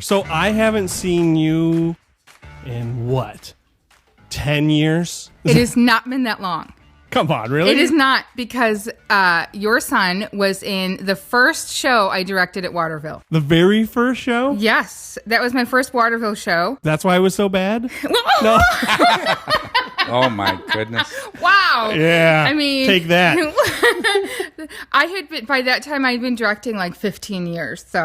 So I haven't seen you in what? 10 years? It has not been that long. Come on, really? It is not, because your son was in the first show I directed at Waterville. The very first show? Yes, that was my first Waterville show. That's why it was so bad? No. Oh, my goodness. Wow. Yeah. I mean, take that. I had been, by that time, I'd been directing like 15 years. So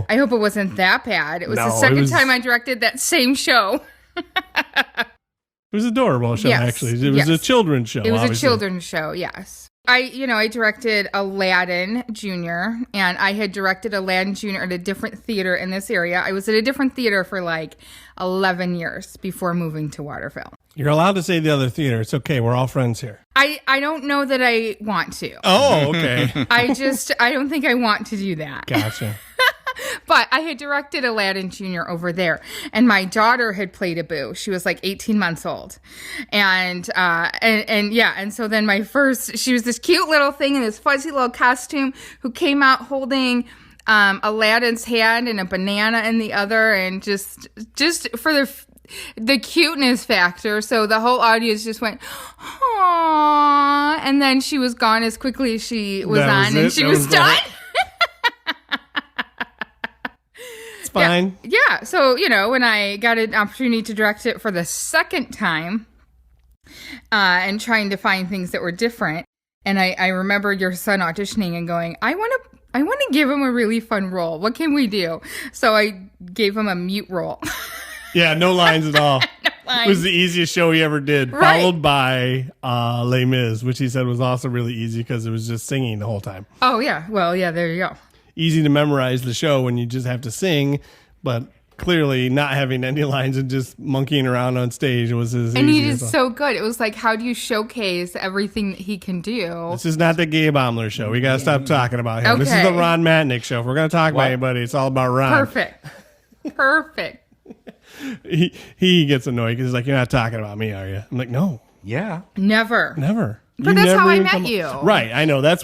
I hope it wasn't that bad. It was the second time I directed that same show. It was a adorable show, actually. It was a children's show. It was a children's show, yes. I directed Aladdin Jr., and I had directed Aladdin Jr. at a different theater in this area. I was at a different theater for like 11 years before moving to Waterville. You're allowed to say the other theater. It's okay. We're all friends here. I don't know that I want to. Oh, okay. I don't think I want to do that. Gotcha. But I had directed Aladdin Jr. over there, and my daughter had played Abu. She was like 18 months old, and so then she was this cute little thing in this fuzzy little costume who came out holding Aladdin's hand and a banana in the other, and just for the cuteness factor. So the whole audience just went, aww, and then she was gone as quickly as she was on, and she was done. Fine. Yeah. So, when I got an opportunity to direct it for the second time and trying to find things that were different, and I remember your son auditioning and going, I want to give him a really fun role. What can we do? So I gave him a mute role. Yeah, no lines at all. No lines. It was the easiest show he ever did, right. Followed by Les Mis, which he said was also really easy because it was just singing the whole time. Oh, yeah. Well, yeah, there you go. Easy to memorize the show when you just have to sing, but clearly not having any lines and just monkeying around on stage was his. And he did so good. It was like, how do you showcase everything that he can do? This is not the Gabe Omler show. We got to stop talking about him. Okay. This is the Ron Matnick show. If we're going to talk about anybody, it's all about Ron. Perfect. He gets annoyed because he's like, you're not talking about me, are you? I'm like, no. Yeah. Never. But that's how I met you. Right. I know. That's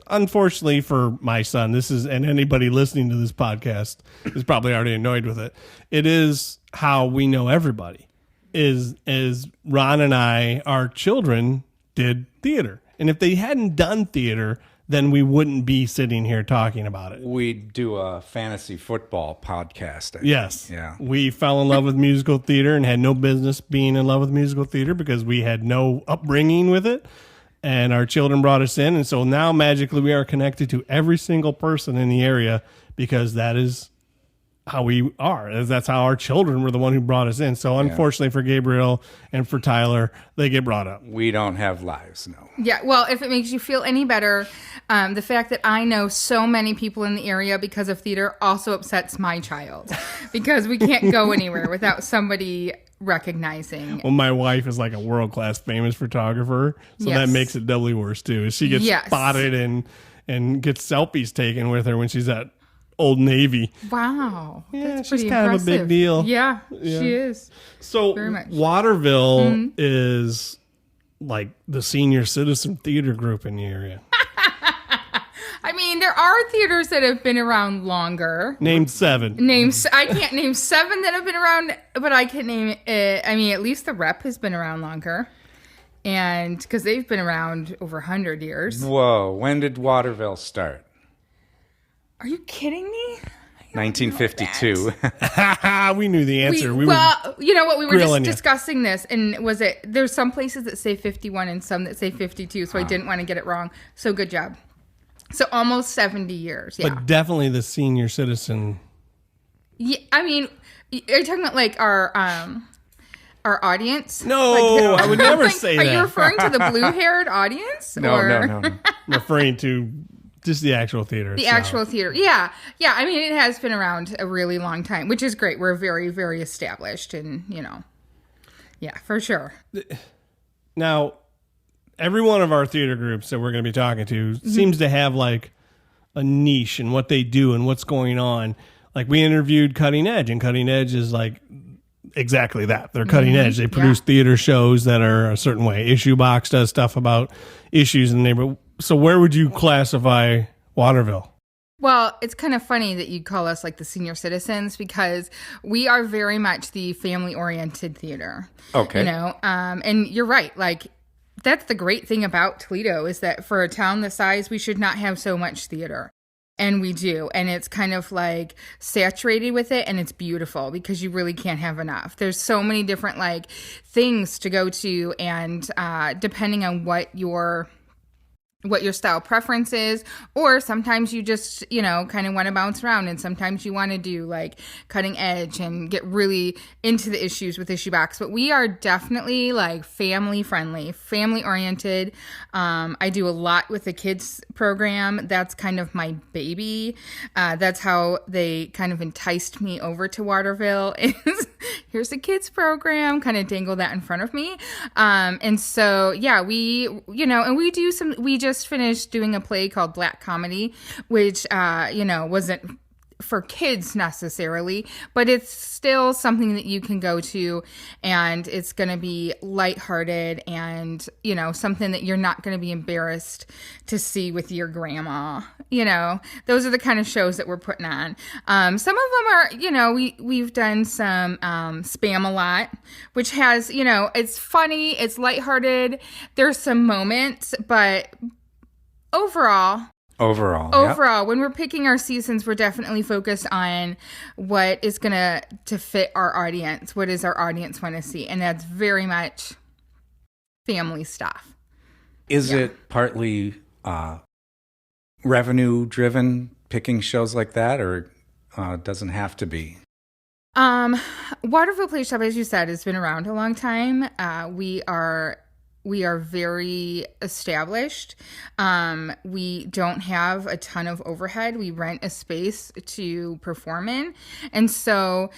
unfortunately for my son. And anybody listening to this podcast is probably already annoyed with it. It is how we know everybody is Ron and our children did theater. And if they hadn't done theater, then we wouldn't be sitting here talking about it. We'd do a fantasy football podcast. Yes. Yeah. We fell in love with musical theater and had no business being in love with musical theater because we had no upbringing with it. And our children brought us in. And so now magically we are connected to every single person in the area because that is how we are. That's how our children were the one who brought us in. So unfortunately for Gabriel and for Tyler, they get brought up. We don't have lives, no. Yeah, well, if it makes you feel any better, the fact that I know so many people in the area because of theater also upsets my child because we can't go anywhere without somebody recognizing. Well, my wife is like a world-class famous photographer, so that makes it doubly worse too. She gets spotted and gets selfies taken with her when she's at Old Navy. Wow. Yeah, that's she's pretty kind impressive. of a big deal. Yeah, she is. So very much. Waterville is like the senior citizen theater group in the area. I mean, there are theaters that have been around longer. Name 7. I can't name 7 that have been around, but I can name, at least the Rep has been around longer. And because they've been around over 100 years. Whoa, when did Waterville start? Are you kidding me? 1952. We knew the answer. You know what? We were just discussing this, and there's some places that say 51 and some that say 52, so I didn't want to get it wrong. So good job. So almost 70 years, yeah. But definitely the senior citizen. Yeah, I mean, are you talking about like our audience? No, I would never say that. Are you referring to the blue-haired audience? No. I'm referring to just the actual theater. The actual theater, yeah. I mean, it has been around a really long time, which is great. We're very, very established, and yeah, for sure. Now, every one of our theater groups that we're going to be talking to seems to have like a niche in what they do and what's going on. Like we interviewed Cutting Edge, and Cutting Edge is like exactly that. They're cutting edge. They produce theater shows that are a certain way. Issue Box does stuff about issues in the neighborhood. So where would you classify Waterville? Well, it's kind of funny that you call us like the senior citizens because we are very much the family-oriented theater. Okay. You know, and you're right. Like, that's the great thing about Toledo is that for a town the size, we should not have so much theater. And we do. And it's kind of like saturated with it. And it's beautiful because you really can't have enough. There's so many different like things to go to. And depending on what your style preference is, or sometimes you just, you know, kind of want to bounce around, and sometimes you want to do like cutting edge and get really into the issues with Issue Box. But we are definitely like family friendly, family oriented. I do a lot with the kids program. That's kind of my baby. That's how they kind of enticed me over to Waterville is here's the kids program, kind of dangle that in front of me. And so, yeah, we just finished doing a play called Black Comedy, which, wasn't for kids necessarily, but it's still something that you can go to, and it's going to be lighthearted and, you know, something that you're not going to be embarrassed to see with your grandma. You know, those are the kind of shows that we're putting on. Some of them are, you know, we've done some Spam-A-Lot, which has, you know, it's funny, it's lighthearted. There's some moments, but overall, when we're picking our seasons, we're definitely focused on what is going to fit our audience. What does our audience want to see? And that's very much family stuff. Is it partly revenue driven, picking shows like that, or doesn't have to be? Waterville Playshop, as you said, has been around a long time. We are very established. We don't have a ton of overhead. We rent a space to perform in. And so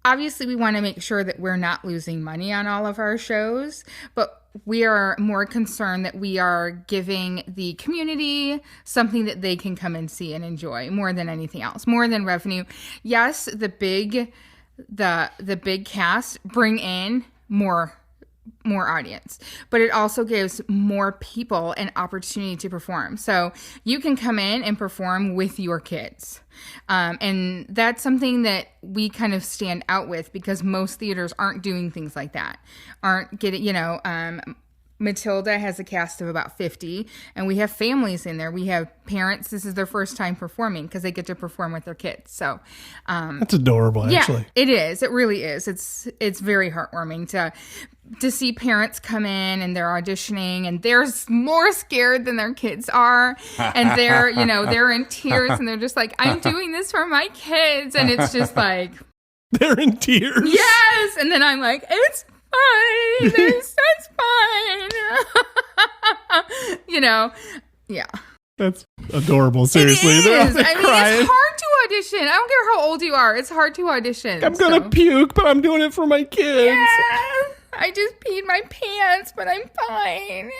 obviously we want to make sure that we're not losing money on all of our shows, but we are more concerned that we are giving the community something that they can come and see and enjoy more than anything else, more than revenue. Yes, the big cast bring in more audience, but it also gives more people an opportunity to perform. So you can come in and perform with your kids. And that's something that we kind of stand out with because most theaters aren't doing things like that, aren't getting, Matilda has a cast of about 50, and we have families in there. We have parents. This is their first time performing because they get to perform with their kids. So that's adorable, actually. Yeah, it is. It really is. It's very heartwarming to see parents come in and they're auditioning and they're more scared than their kids are. And they're in tears and they're just like, I'm doing this for my kids. And it's just like, they're in tears. Yes. And then I'm like, it's fine. That's fine. Yeah. That's adorable. Seriously. It is. It's hard to audition. I don't care how old you are. It's hard to audition. I'm going to puke, but I'm doing it for my kids. Yeah. I just peed my pants, but I'm fine.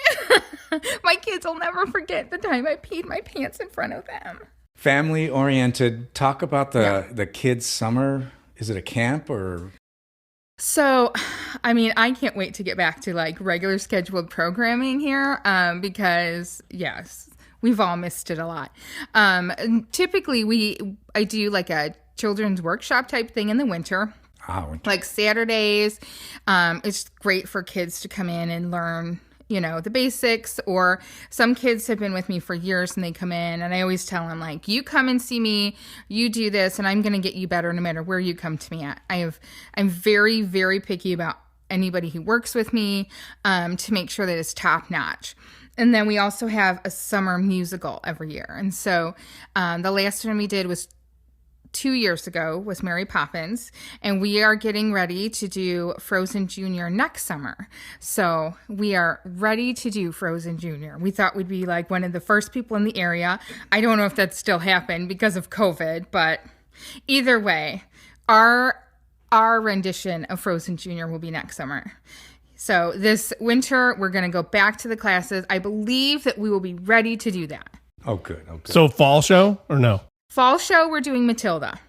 My kids will never forget the time I peed my pants in front of them. Family oriented. Talk about the kids' summer. Is it a camp or? So, I mean, I can't wait to get back to like regular scheduled programming here because, yes, we've all missed it a lot. Typically, I do like a children's workshop type thing in the winter. Like Saturdays. It's great for kids to come in and learn, the basics, or some kids have been with me for years and they come in and I always tell them like, you come and see me, you do this, and I'm going to get you better no matter where you come to me at. I'm very, very picky about anybody who works with me, to make sure that it's top notch. And then we also have a summer musical every year. And so, the last one we did was 2 years ago was Mary Poppins, and we are getting ready to do Frozen Junior next summer. So we are ready to do Frozen Junior. We thought we'd be like one of the first people in the area. I don't know if that still happened because of COVID, but either way, our rendition of Frozen Junior will be next summer. So this winter, we're going to go back to the classes. I believe that we will be ready to do that. Oh, good. So fall show or no? Fall show, we're doing Matilda.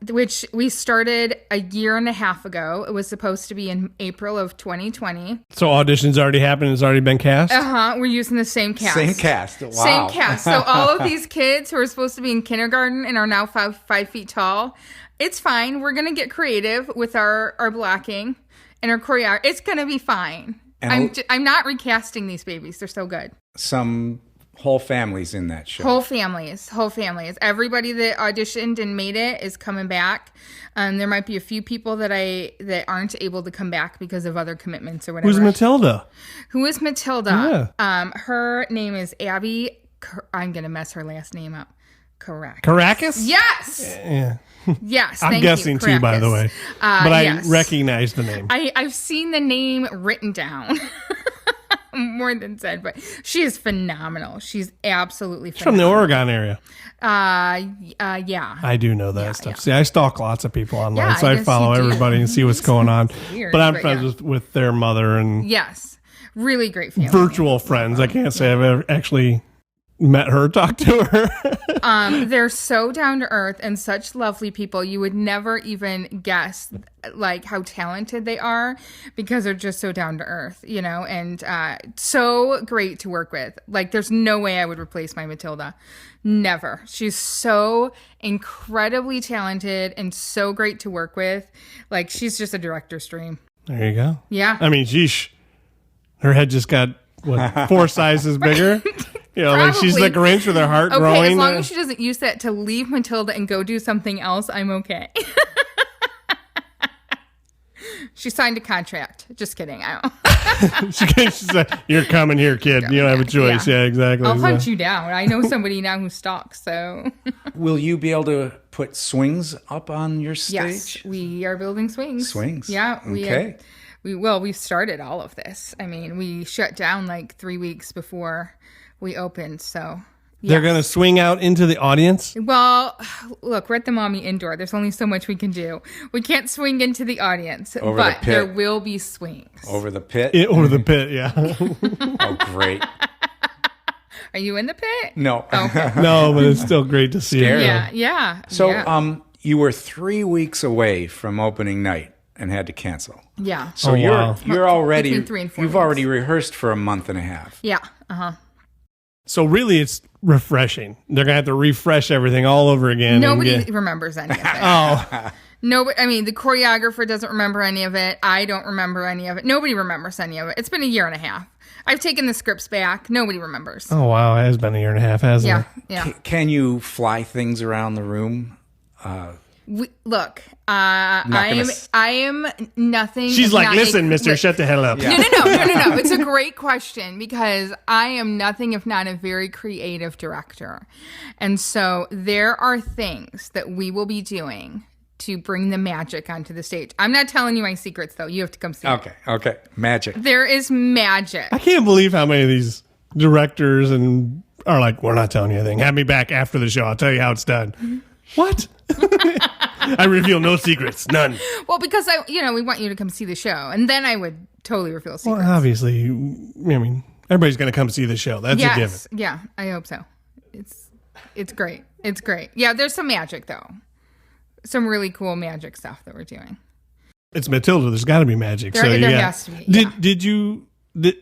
which we started a year and a half ago. It was supposed to be in April of 2020. So auditions already happened. It's already been cast. We're using the same cast. Same cast. Wow. Same cast. So all of these kids who are supposed to be in kindergarten and are now 5 feet tall, it's fine. We're gonna get creative with our blocking and our choreography. It's gonna be fine. I'm not recasting these babies. They're so good. Some whole families in that show. Whole families. Everybody that auditioned and made it is coming back. There might be a few people that aren't able to come back because of other commitments or whatever. Who's Matilda? Who is Matilda? Yeah. Her name is Abby. I'm gonna mess her last name up. Caracas? Yes. Yeah. Yes. I'm guessing too, by the way. But I recognize the name. I've seen the name written down. More than said, but she is phenomenal. She's absolutely phenomenal. From the Oregon area. Yeah. I do know that stuff. Yeah. See, I stalk lots of people online, Yeah, so I I guess follow you do. everybody and see what's going on. Weird, but I'm but friends with their mother and Yes. Really great family. virtual friends. I can't say I've ever actually met her, talked to her. They're so down to earth and such lovely people. You would never even guess like how talented they are because they're just so down to earth, and so great to work with. Like there's no way I would replace my Matilda. Never. She's so incredibly talented and so great to work with. Like she's just a director's dream. There you go. Yeah. I mean, sheesh. Her head just got, 4 sizes bigger? Like she's like a Grinch with her heart growing. As long as she doesn't use that to leave Matilda and go do something else, I'm okay. She signed a contract. Just kidding. I don't. She said, "You're coming here, kid. You don't have a choice." Yeah, exactly. I'll hunt you down. I know somebody now who stalks. So. Will you be able to put swings up on your stage? Yes, we are building swings. Swings. Yeah. Okay. We've started all of this. I mean, we shut down like 3 weeks before we opened. So. They're going to swing out into the audience? Well, look, we're at the Mommy Indoor. There's only so much we can do. We can't swing into the audience, but there will be swings. Over the pit? Over the pit, yeah. Oh, great. Are you in the pit? No. Okay. No, but it's still great to see her. Yeah. So you were 3 weeks away from opening night and had to cancel. Yeah. So you're already, Between 3 and 4 you've weeks. already rehearsed for a month and a half. Yeah. Uh-huh. So really, it's refreshing. They're going to have to refresh everything all over again. Nobody remembers any of it. Oh. Nobody. I mean, the choreographer doesn't remember any of it. I don't remember any of it. Nobody remembers any of it. It's been a year and a half. I've taken the scripts back. Nobody remembers. Oh, wow. It has been a year and a half, hasn't it? Yeah. Can you fly things around the room? Look, I am nothing. She's like, listen, mister, shut the hell up. Yeah. No. It's a great question because I am nothing if not a very creative director. And so there are things that we will be doing to bring the magic onto the stage. I'm not telling you my secrets, though. You have to come see it. Okay. Magic. There is magic. I can't believe how many of these directors are like, we're not telling you anything. Have me back after the show. I'll tell you how it's done. Mm-hmm. What? I reveal no secrets. None. Well, because we want you to come see the show, and then I would totally reveal secrets. Well, obviously, I mean, everybody's going to come see the show. That's a given. Yeah, I hope so. It's great. It's great. Yeah, there's some magic though. Some really cool magic stuff that we're doing. It's Matilda. There's got to be magic. There has to be. Yeah. Did you?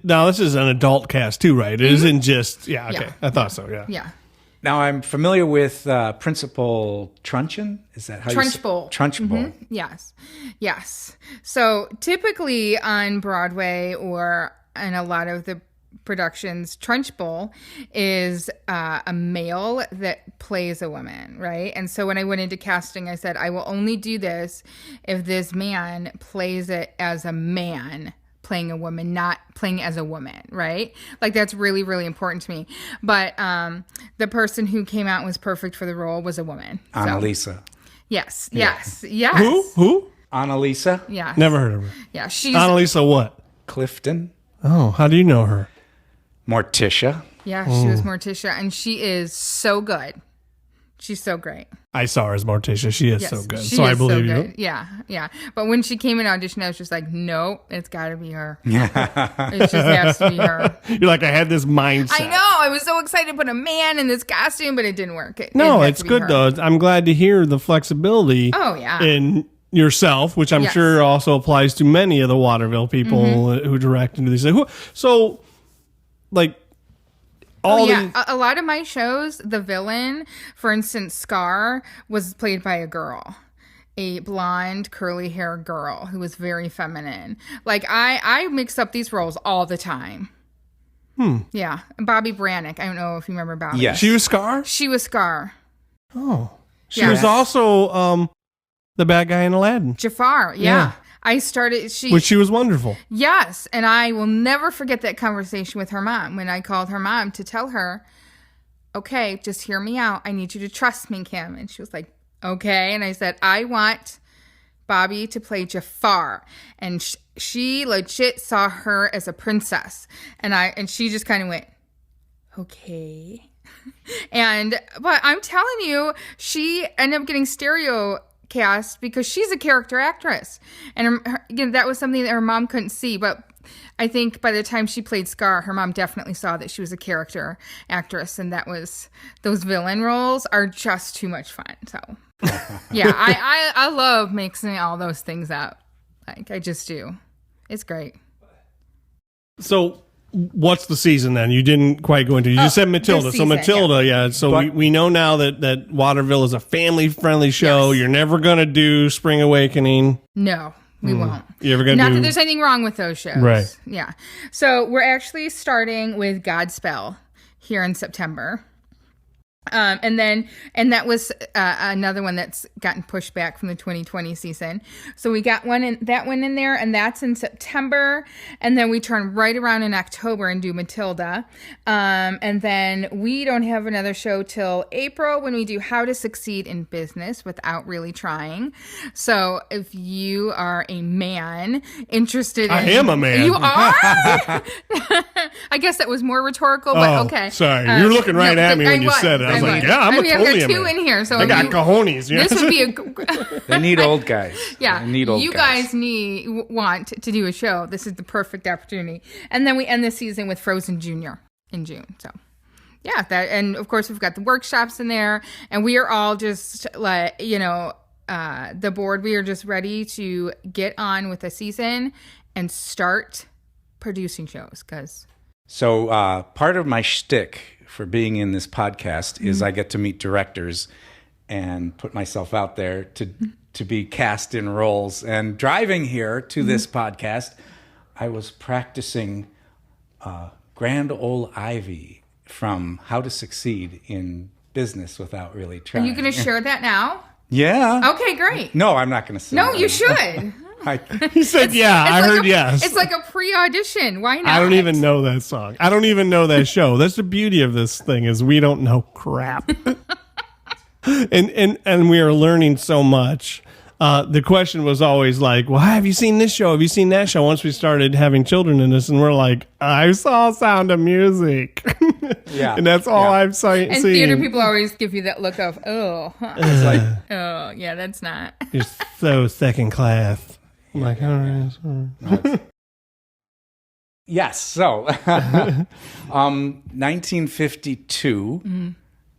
Now this is an adult cast too, right? It isn't just. Yeah. Okay. Yeah. I thought so. Yeah. Yeah. Now, I'm familiar with Principal Truncheon. Is that how you say it? Trunchbull. Mm-hmm. Yes. So typically on Broadway or in a lot of the productions, Trunchbull is a male that plays a woman, right? And so when I went into casting, I said, I will only do this if this man plays it as a man playing a woman, not playing as a woman, right? Like that's really, really important to me. But the person who came out and was perfect for the role was a woman. Annalisa. Yes. Who? Annalisa? Yeah. Never heard of her. Yeah, she's Annalisa what? Clifton. Oh, how do you know her? Morticia. Yeah, she was Morticia, and she is so good. She's so great. I saw her as Morticia. She is Yes, so good. she So I is believe so you. good. Yeah, yeah. But when she came in audition, I was just like, nope, it's got to be her. It just has to be her. You're like, I had this mindset. I know. I was so excited to put a man in this costume, but it didn't work. No, had it's to be good her. though. I'm glad to hear the flexibility Oh, yeah. in yourself, which I'm Yes. sure also applies to many of the Waterville people who direct and do these. So, like, all yeah, the a lot of my shows, the villain, for instance, Scar, was played by a girl. A blonde, curly hair girl who was very feminine. Like, I mix up these roles all the time. Yeah. Bobby Brannick. I don't know if you remember Bobby. Yes. she was Scar. She was Scar. Oh, she Yes. was also the bad guy in Aladdin, Jafar. Yeah. I started, which she was wonderful. yes. And I will never forget that conversation with her mom when I called her mom to tell her, okay, just hear me out. I need you to trust me, Kim. And she was like, okay. And I said, I want Bobby to play Jafar. And she legit saw her as a princess. And she just kind of went, okay. But I'm telling you, she ended up getting stereo cast because she's a character actress. And again, that was something that her mom couldn't see. But I think by the time she played Scar, her mom definitely saw that she was a character actress. And those villain roles are just too much fun. So yeah, I love mixing all those things up. Like, I just do. It's great. So, what's the season then? You didn't quite go into. You just said Matilda. this season, So Matilda, yeah. So But- we know now that Waterville is a family-friendly show. Yes. You're never gonna do Spring Awakening. No, we won't. You ever gonna Not do? that there's anything wrong with those shows. Right. Yeah. So we're actually starting with Godspell here in September. And that was another one that's gotten pushed back from the 2020 season. So we got one in there, and that's in September. And then we turn right around in October and do Matilda. And then we don't have another show till April when we do How to Succeed in Business Without Really Trying. So if you are a man interested I am a man. You are? I guess that was more rhetorical, but Oh, okay. sorry. You're looking right at me when you said it. I was like, yeah, I'm I've totally got a two man. in here, so I got cojones. Yeah. this would be a They need old guys. yeah. They need old you guys. want to do a show. This is the perfect opportunity, and then we end the season with Frozen Junior in June. So yeah, that, and of course we've got the workshops in there, and we are all just like the board. We are just ready to get on with the season and start producing shows because. So part of my shtick for being in this podcast is I get to meet directors and put myself out there to be cast in roles. And driving here to this podcast, I was practicing Grand Ole Ivy from How to Succeed in Business Without Really Trying. Are you going to share that now? Yeah. Okay, great. No, I'm not going to say No, that. you should. He said, yeah, I It's like heard yes. It's like a pre-audition. Why not? I don't even know that song. I don't even know that show. That's the beauty of this thing is we don't know crap. and we are learning so much. The question was always like, well, have you seen this show? Have you seen that show? Once we started having children in this, and we're like, I saw Sound of Music. Yeah. And that's all I've seen. And theater people always give you that look of, oh, It's like, oh, yeah, that's not. You're so second class. I'm like, all right. Sorry. yes. So 1952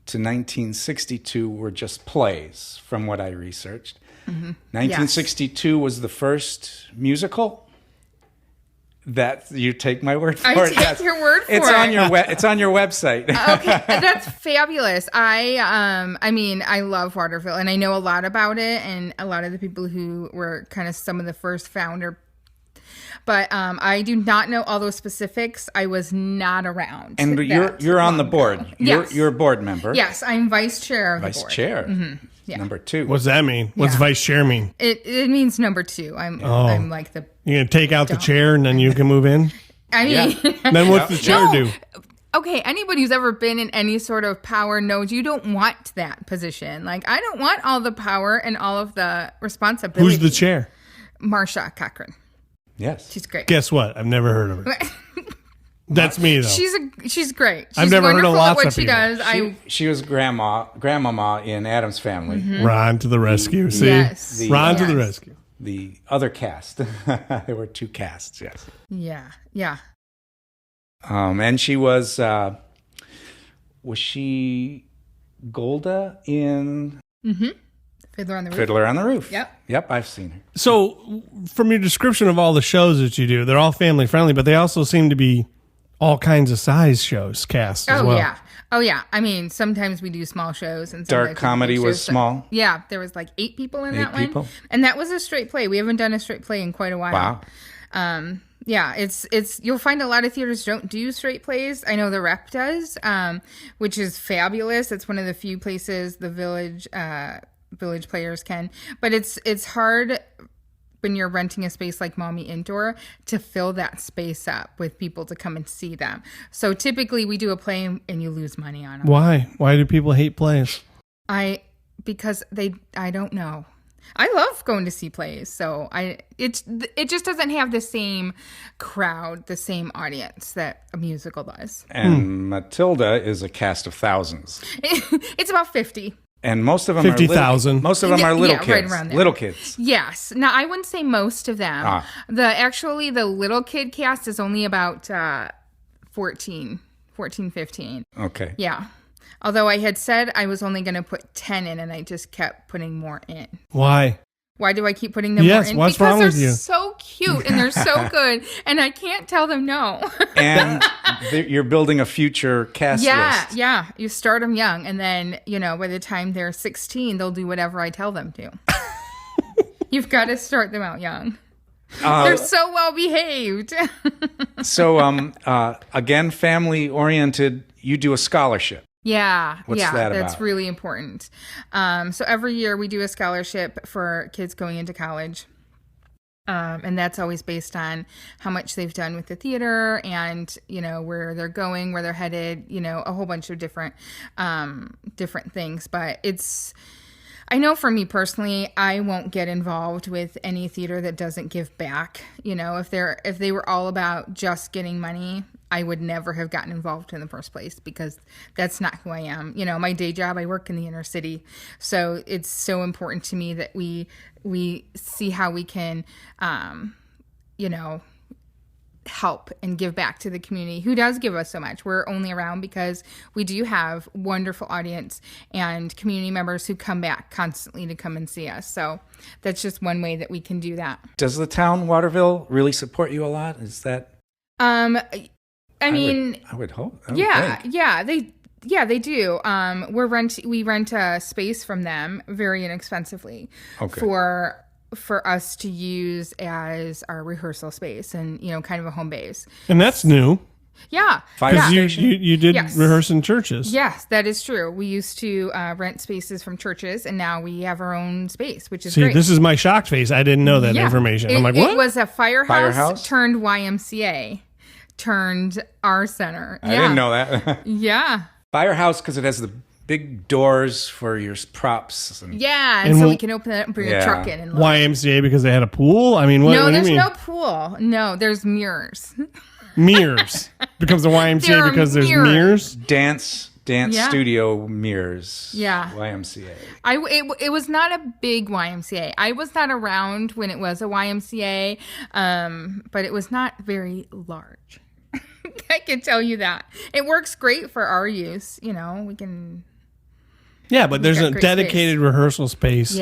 to 1962 were just plays from what I researched. 1962 was the first musical. That you take my word for I it. take Yes. your word for it's it. on your it's on your website. Okay, that's fabulous. I mean, I love Waterville, and I know a lot about it, and a lot of the people who were kind of some of the first founder. But I do not know all those specifics. I was not around. And you're on the board. ago. Yes. You're a board member. Yes, I'm vice chair of the Vice board. chair. Yeah. Number 2. What's that mean? What's Yeah. vice chair mean? It means number 2. I'm like the. You're going to take out the chair and then you can move in? I mean, Then what's the chair No. do? Okay, anybody who's ever been in any sort of power knows you don't want that position. Like, I don't want all the power and all of the responsibility. Who's the chair? Marsha Cochran. Yes. She's great. Guess what? I've never heard of her. That's me though. She's great. She's I've never heard of wonderful at lots what of she people. does. She was grandmama in Adam's Family. Ron to the rescue. See, Yes. Ron to the Yes. rescue. The other cast. There were 2 casts, yes. Yeah. And she was she Golda in Fiddler on the Roof. Fiddler on the Roof? Yep, I've seen her. So, from your description of all the shows that you do, they're all family friendly, but they also seem to be all kinds of size shows cast as well. Oh yeah. I mean, sometimes we do small shows and sometimes Dark comedy was small. Yeah, there was like 8 people in that people? one, and that was a straight play. We haven't done a straight play in quite a while. Wow. Yeah, it's you'll find a lot of theaters don't do straight plays. I know the Rep does, which is fabulous. It's one of the few places the Village Players can, but it's hard when you're renting a space like Mommy Indoor to fill that space up with people to come and see them. So typically we do a play and you lose money on them. Why? Why do people hate plays? Because I don't know. I love going to see plays, so it just doesn't have the same crowd, the same audience that a musical does. And Matilda is a cast of thousands. It's about 50. And most of them 50,000. Most of them are little kids. Right around there. Little kids. Yes. Now I wouldn't say most of them. The little kid cast is only about 14, 15. Okay. Yeah. Although I had said I was only going to put 10 in, and I just kept putting more in. Why? Why do I keep putting them more in? What's wrong with you? Because they're so cute and they're so good, and I can't tell them no. And you're building a future cast list. Yeah. You start them young, and then, by the time they're 16, they'll do whatever I tell them to. You've got to start them out young. They're so well behaved. So, again, family oriented, you do a scholarship. Yeah. What's that That's about? really important. So every year we do a scholarship for kids going into college. And that's always based on how much they've done with the theater and, where they're going, where they're headed, a whole bunch of different things. But I know for me personally, I won't get involved with any theater that doesn't give back. If they were all about just getting money, I would never have gotten involved in the first place because that's not who I am. My day job, I work in the inner city. So it's so important to me that we see how we can, help and give back to the community who does give us so much. We're only around because we do have wonderful audience and community members who come back constantly to come and see us. So that's just one way that we can do that. Does the town Waterville really support you a lot? Is that? I mean, I would hope. They do. We rent a space from them very inexpensively for us to use as our rehearsal space and kind of a home base. And that's new. Yeah, because you did rehearse in churches. Yes, that is true. We used to rent spaces from churches, and now we have our own space, which is great. This is my shocked face. I didn't know that information. I'm like, what? It was a firehouse turned YMCA. Turned our center. I didn't know that. Yeah. Firehouse because it has the big doors for your props. And so we can open it up and bring a truck in. And YMCA because they had a pool? I mean, what do you mean? No pool. No, there's mirrors. Mirrors. Becomes a YMCA because there's mirrors? Dance studio mirrors. Yeah. YMCA. It was not a big YMCA. I was not around when it was a YMCA, but it was not very large. I can tell you that. It works great for our use. We can... Yeah, but there's a dedicated rehearsal space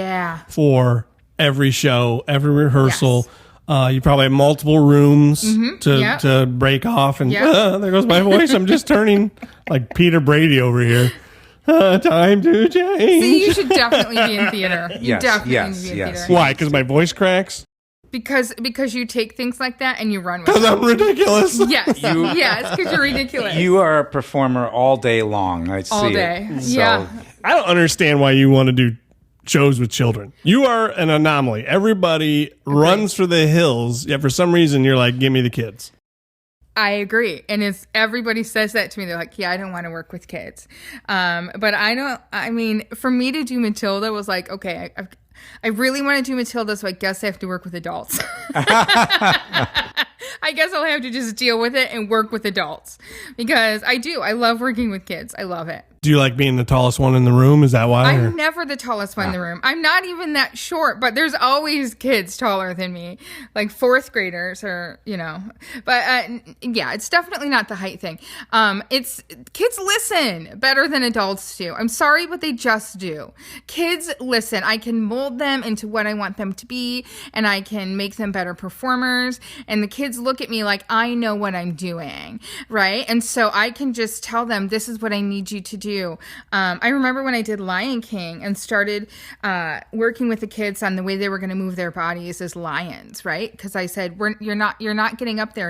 for every show, every rehearsal. Yes. You probably have multiple rooms to break off. And there goes my voice. I'm just turning like Peter Brady over here. Time to change. See, you should definitely be in theater. Yes. Theater. Why? Because my voice cracks? Because you take things like that and you run with it. Because I'm ridiculous. Yes. Yes, because you're ridiculous. You are a performer all day long. I see. All day. So. Yeah. I don't understand why you want to do shows with children. You are an anomaly. Everybody runs for the hills, yet for some reason you're like, give me the kids. I agree. And everybody says that to me. They're like, I don't want to work with kids. But for me to do Matilda was like, okay, I really want to do Matilda, so I guess I have to work with adults. I guess I'll have to just deal with it and work with adults because I do. I love working with kids. I love it. Do you like being the tallest one in the room? Is that why? I'm never the tallest one in the room. I'm not even that short, but there's always kids taller than me, like fourth graders or, but yeah, it's definitely not the height thing. It's kids listen better than adults do. I'm sorry, but they just do. Kids listen. I can mold them into what I want them to be, and I can make them better performers. And the kids look at me like I know what I'm doing, right? And so I can just tell them, this is what I need you to do. I remember when I did Lion King and started working with the kids on the way they were going to move their bodies as lions, right? Because I said, you're not getting up there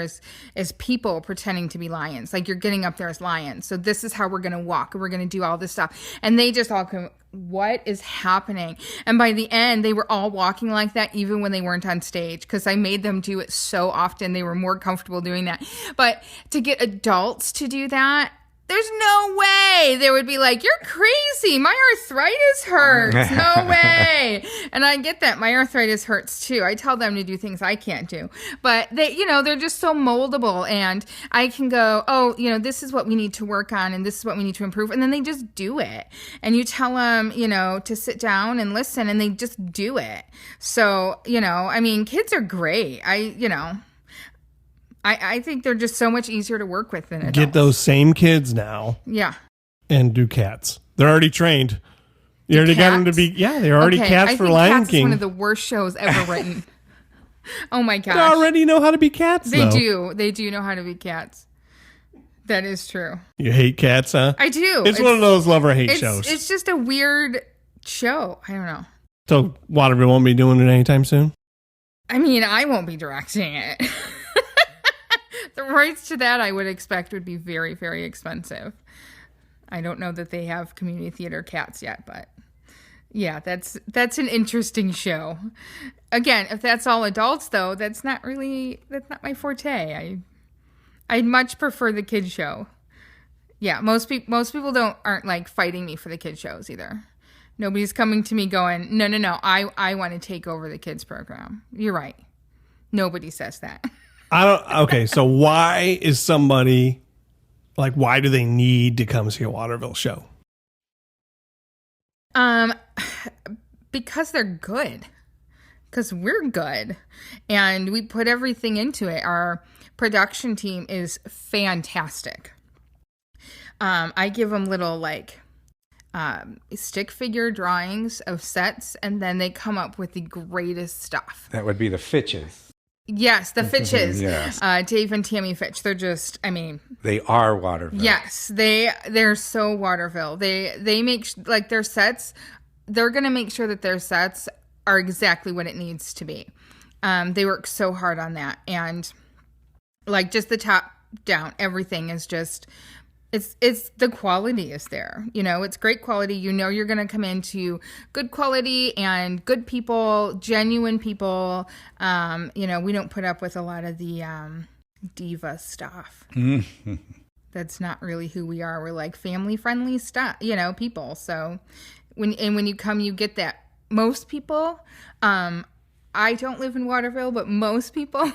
as people pretending to be lions. Like, you're getting up there as lions. So this is how we're going to walk. We're going to do all this stuff. And they just all come, what is happening? And by the end, they were all walking like that, even when they weren't on stage, because I made them do it so often. They were more comfortable doing that. But to get adults to do that, there's no way. They would be like, you're crazy. My arthritis hurts. No way. And I get that. My arthritis hurts too. I tell them to do things I can't do. But they, they're just so moldable. And I can go, oh, this is what we need to work on and this is what we need to improve. And then they just do it. And you tell them, to sit down and listen, and they just do it. So, kids are great. I think they're just so much easier to work with than adults. Get those same kids now. Yeah. And do cats. They're already trained. You already got them to be, they're already cats for Lion Cats King. Is one of the worst shows ever written. Oh my gosh. They already know how to be cats, They do. They do know how to be cats. That is true. You hate cats, huh? I do. It's one of those love or hate shows. It's just a weird show. I don't know. So Waterville won't be doing it anytime soon? I won't be directing it. The rights to that, I would expect, would be very, very expensive. I don't know that they have community theater cats yet, but yeah, that's an interesting show. Again, if that's all adults, though, that's not my forte. I'd much prefer the kids show. Yeah, most people aren't like fighting me for the kids shows either. Nobody's coming to me going, no, I want to take over the kids program. You're right. Nobody says that. Okay, so why is somebody, why do they need to come see a Waterville show? Because they're good. Because we're good. And we put everything into it. Our production team is fantastic. I give them little, stick figure drawings of sets, and then they come up with the greatest stuff. That would be the Fitches. Yes, the Fitches. Yes. Dave and Tammy Fitch. They're just, they are Waterville. Yes, they're so Waterville. They make their sets. They're gonna make sure that their sets are exactly what it needs to be. They work so hard on that, and just the top down, everything is just. It's the quality is there. It's great quality. You're going to come into good quality and good people, genuine people. We don't put up with a lot of the diva stuff. That's not really who we are. We're family friendly stuff, people. So when you come, you get that. Most people, I don't live in Waterville, but most people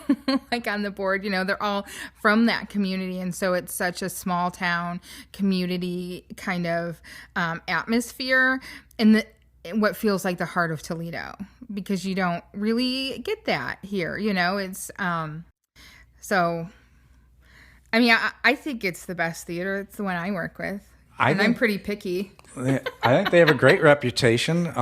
on the board, they're all from that community. And so it's such a small town community kind of atmosphere in what feels like the heart of Toledo, because you don't really get that here. It's so, I think it's the best theater. It's the one I work with. I'm pretty picky. I think they have a great reputation.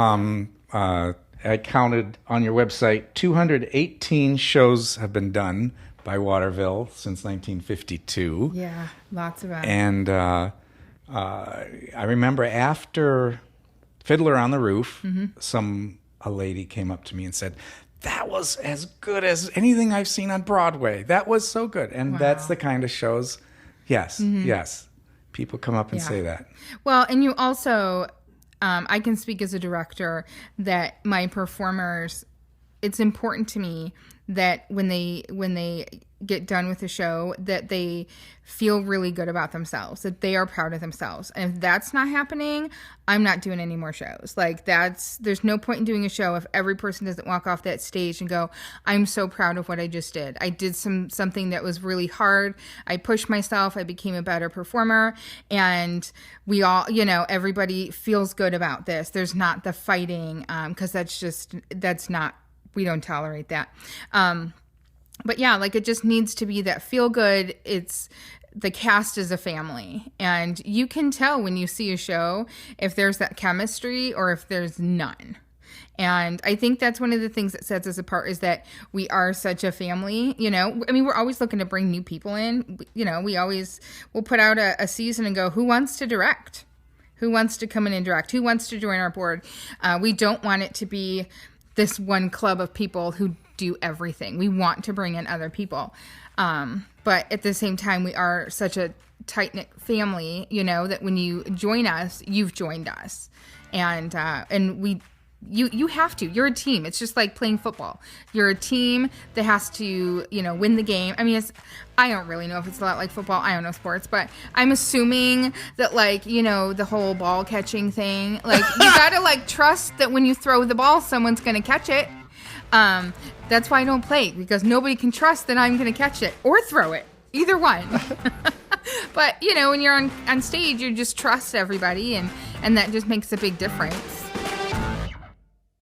I counted on your website 218 shows have been done by Waterville since 1952. Yeah, lots of them. And I remember after Fiddler on the Roof, a lady came up to me and said, that was as good as anything I've seen on Broadway. That was so good. And that's the kind of shows, yes, people come up and say that. Well, and you also... I can speak as a director that my performers, it's important to me that when they get done with the show, that they feel really good about themselves, that they are proud of themselves. And if that's not happening, I'm not doing any more shows. Like there's no point in doing a show if every person doesn't walk off that stage and go, I'm so proud of what I just did. I did something that was really hard. I pushed myself. I became a better performer. And we all, everybody feels good about this. There's not the fighting, because we don't tolerate that. But yeah, like it just needs to be that feel good. It's the cast is a family, and you can tell when you see a show if there's that chemistry or if there's none. And I think that's one of the things that sets us apart is that we are such a family, we're always looking to bring new people in, we'll put out a season and go, who wants to direct? Who wants to come in and direct? Who wants to join our board? We don't want it to be this one club of people who do everything. We want to bring in other people. But at the same time, we are such a tight-knit family, that when you join us, you've joined us. And you have to. You're a team. It's just like playing football. You're a team that has to, win the game. I mean, I don't really know if it's a lot like football. I don't know sports, but I'm assuming that the whole ball catching thing, you gotta trust that when you throw the ball, someone's going to catch it. That's why I don't play, because nobody can trust that I'm going to catch it or throw it. Either one. But, when you're on stage, you just trust everybody, and that just makes a big difference.